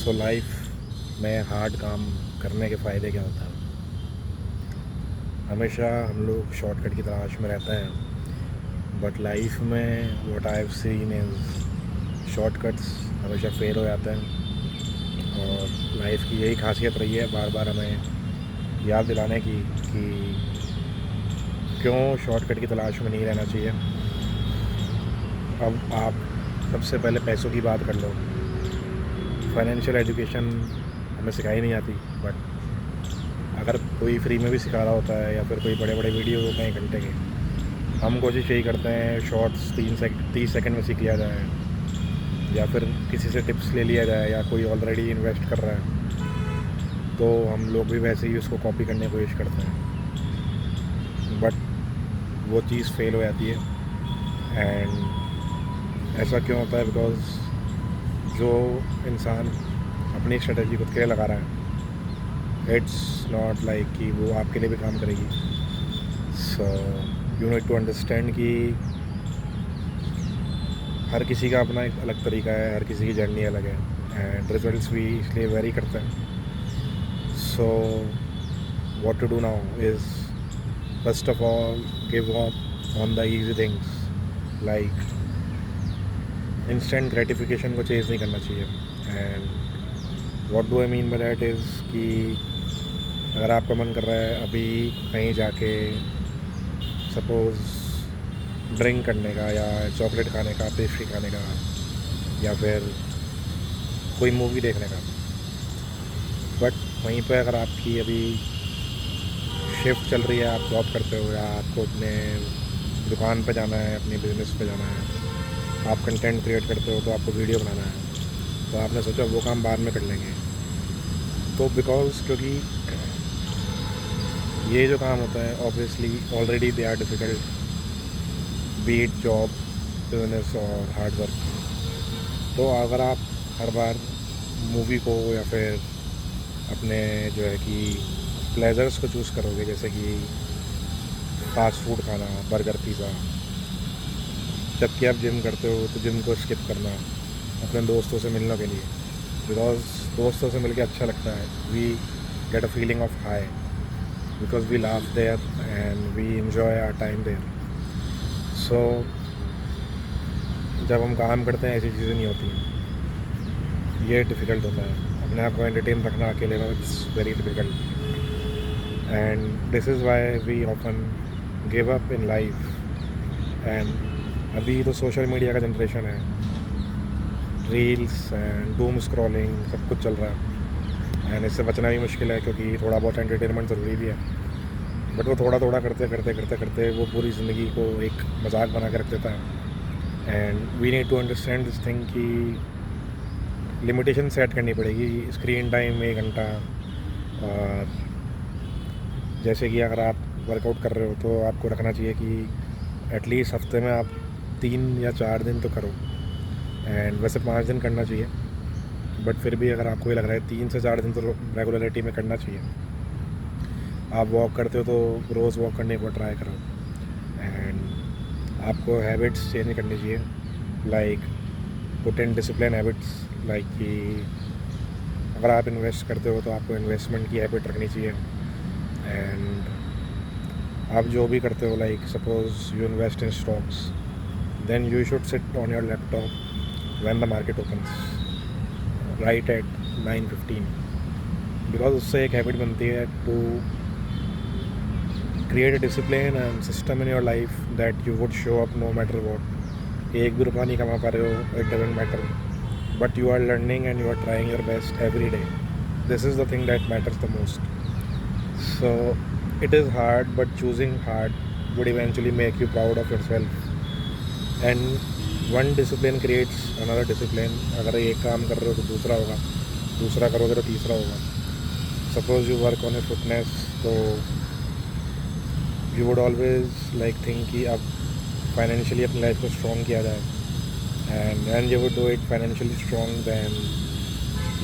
So life में hard काम करने के फ़ायदे क्या होता है? हमेशा हम लोग शॉर्टकट की तलाश में रहते हैं, बट लाइफ में what I have seen is shortcuts हमेशा फेल हो जाते हैं। और लाइफ की यही खासियत रही है बार बार हमें याद दिलाने की कि क्यों शॉर्टकट की तलाश में नहीं रहना चाहिए। अब आप सबसे पहले पैसों की बात कर लो। फाइनेंशियल एजुकेशन हमें सिखाई नहीं आती, बट अगर कोई फ्री में भी सिखा रहा होता है या फिर कोई बड़े बड़े वीडियो होते हैं घंटे के, हम कोशिश यही करते हैं शॉर्ट्स 30 सेकंड में सीख लिया जाए, या फिर किसी से टिप्स ले लिया जाए, या कोई ऑलरेडी इन्वेस्ट कर रहा है तो हम लोग भी वैसे ही उसको कॉपी करने की कोशिश करते हैं, बट वो चीज़ फेल हो जाती है। एंड ऐसा क्यों होता है? बिकॉज जो इंसान अपनी स्ट्रेटजी खुद के लिए लगा रहा है, इट्स नॉट लाइक कि वो आपके लिए भी काम करेगी। So you need to understand कि हर किसी का अपना एक अलग तरीका है, हर किसी की जर्नी अलग है, एंड रिजल्ट्स भी इसलिए वेरी करते हैं। So what to do now is first of all give up on the easy things. Like instant gratification को चेज़ नहीं करना चाहिए। And what do I mean by that is कि अगर आपका मन कर रहा है अभी कहीं जाके सपोज़ ड्रिंक करने का, या चॉकलेट खाने का, पेस्ट्री खाने का, या फिर कोई मूवी देखने का, बट वहीं पे अगर आपकी अभी शिफ्ट चल रही है, आप जॉब करते हो, या आपको अपने दुकान पे जाना है, अपनी बिज़नेस पे जाना है, आप कंटेंट क्रिएट करते हो तो आपको वीडियो बनाना है, तो आपने सोचा वो काम बाद में कर लेंगे। तो बिकॉज क्योंकि ये जो काम होता है obviously already they are difficult, be it job, business और हार्ड वर्क। तो अगर आप हर बार मूवी को या फिर अपने जो है कि प्लेजर्स को चूज़ करोगे, जैसे कि फास्ट फूड खाना, बर्गर, पिज़्ज़ा, जबकि आप जिम करते हो तो जिम को स्किप करना अपने दोस्तों से मिलने के लिए, बिकॉज दोस्तों से मिलके अच्छा लगता है। We get a feeling of high because we laugh there and we enjoy our time there. So जब हम काम करते हैं ऐसी चीज़ें नहीं होती, ये डिफ़िकल्ट होता है अपने आप को एंटरटेन रखना अकेले में। It's very difficult and this is why we often give up in life. And अभी तो सोशल मीडिया का जनरेशन है, रील्स एंड डूम स्क्रॉलिंग सब कुछ चल रहा है, एंड इससे बचना भी मुश्किल है क्योंकि थोड़ा बहुत एंटरटेनमेंट ज़रूरी भी है, बट वो थोड़ा थोड़ा करते करते करते करते वो पूरी ज़िंदगी को एक मजाक बना के रख देता है। And we need to understand this thing कि लिमिटेशन सेट करनी पड़ेगी। स्क्रीन टाइम 1 घंटा, और जैसे कि अगर आप वर्कआउट कर रहे हो तो आपको रखना चाहिए कि एटलीस्ट हफ्ते में आप 3 या 4 दिन तो करो, एंड वैसे 5 दिन करना चाहिए, बट फिर भी अगर आपको ये लग रहा है 3 से 4 दिन तो रेगुलरिटी में करना चाहिए। आप वॉक करते हो तो रोज़ वॉक करने को ट्राई करो, एंड आपको हैबिट्स चेंज करनी चाहिए, like put in discipline habits. Like कि अगर आप इन्वेस्ट करते हो तो आपको इन्वेस्टमेंट की हैबिट रखनी चाहिए। एंड आप जो भी करते हो, like suppose you invest in stocks, then you should sit on your laptop when the market opens right at 9:15, because उससे एक हैबिट बनती है to create a discipline and system in your life that you would show up no matter what. एक भी रुपया नहीं कमा पा रहे हो, it doesn't matter, but you are learning and you are trying your best every day. This is the thing that matters the most. So it is hard, but choosing hard would eventually make you proud of yourself. And one discipline creates another discipline. अगर एक काम कर रहे हो तो दूसरा होगा, दूसरा करोगे तो तीसरा होगा। Suppose you work on a fitness, तो you would always like think कि अब फाइनेंशियली अपनी लाइफ को स्ट्रॉन्ग किया जाए, and you would do it financially strong, then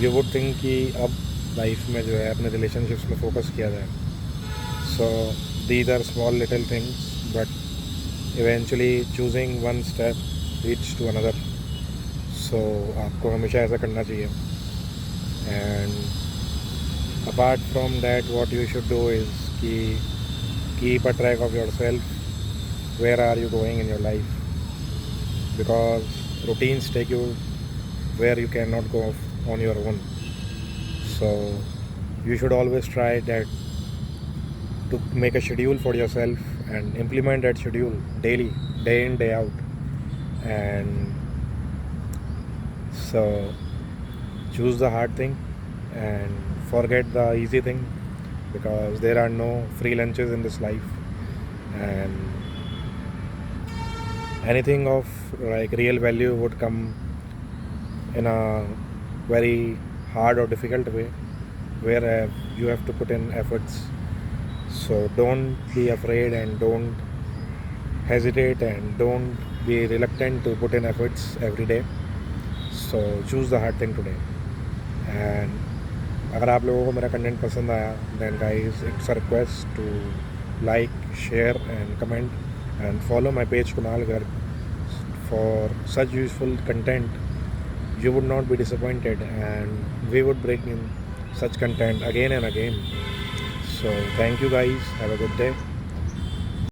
you would think कि अब लाइफ में जो है अपने रिलेशनशिप्स में फोकस किया जाए। So these are small little things, but eventually choosing one step reach to another. So आपको हमेशा ऐसा करना चाहिए। And apart from that, what you should do is keep a track of yourself. Where are you going in your life? Because routines take you where you cannot go on your own. So you should always try that to make a schedule for yourself and implement that schedule daily, day in, day out. And so choose the hard thing and forget the easy thing, because there are no free lunches in this life. And anything of like real value would come in a very hard or difficult way, where you have to put in efforts. So don't be afraid and don't hesitate and don't be reluctant to put in efforts every day. So choose the hard thing today. And अगर आप लोगों को मेरा content पसंद आया, then guys, it's a request to like, share and comment and follow my page Kunal Garg for such useful content. You would not be disappointed, and we would bring in such content again and again. So thank you guys, have a good day.